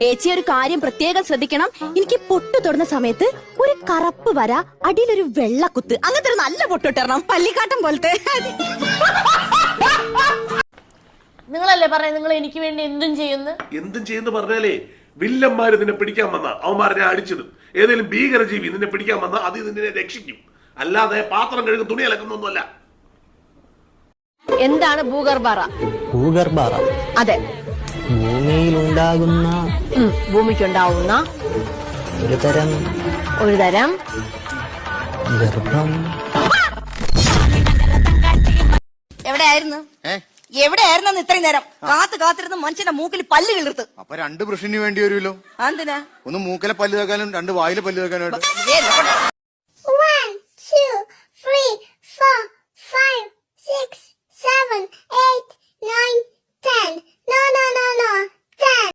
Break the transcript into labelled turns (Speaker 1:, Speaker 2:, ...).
Speaker 1: ഏച്ചി ഒരു കാര്യം പ്രത്യേകം ശ്രദ്ധിക്കണം. എനിക്ക് പൊട്ട് തൊടുന്ന സമയത്ത് ഒരു കറുപ്പ് വര, അടിയിലൊരു വെള്ളക്കുത്ത്, അങ്ങനത്തെ ഒരു നല്ല പൊട്ടിട്ടരണം, പല്ലിക്കാട്ടം പോലത്തെ.
Speaker 2: നിങ്ങളല്ലേ പറഞ്ഞത് നിങ്ങൾ എനിക്ക് വേണ്ടി എന്തും ചെയ്യുന്നു
Speaker 3: പറഞ്ഞാലേ വില്ലന്മാര് നിന്നെ പിടിക്കാൻ വന്ന അവന്മാരെ അടിച്ചിടും. ഏതെങ്കിലും ഭീകരജീവി നിന്നെ പിടിക്കാൻ വന്ന അത് നിന്നെ രക്ഷിക്കും. അല്ലാതെ പാത്രം കഴുകും തുണി അലക്കുന്നൊന്നുമല്ല.
Speaker 2: എന്താണ് ഭൂഗർഭാറ?
Speaker 4: ഭൂഗർഭാറ
Speaker 2: അതെ, ഭൂമിക്കുണ്ടാവുന്ന ഒരു തരം
Speaker 4: ഗർഭം.
Speaker 1: എവിടെയായിരുന്നു ഇത്രയും നേരം? കാത്തിരുന്ന് മനുഷ്യന്റെ മൂക്കിൽ പല്ല് കിളിർത്ത്.
Speaker 5: അപ്പൊ 2 ബ്രഷിന് വേണ്ടി വരുമല്ലോ.
Speaker 1: എന്തിനാ?
Speaker 5: ഒന്ന് മൂക്കിലെ പല്ല് തേക്കാനും 2 വായിലെ പല്ല് തേക്കാനായിട്ട്.
Speaker 6: 1 2 3 4 5 6 7 8 9 10. No.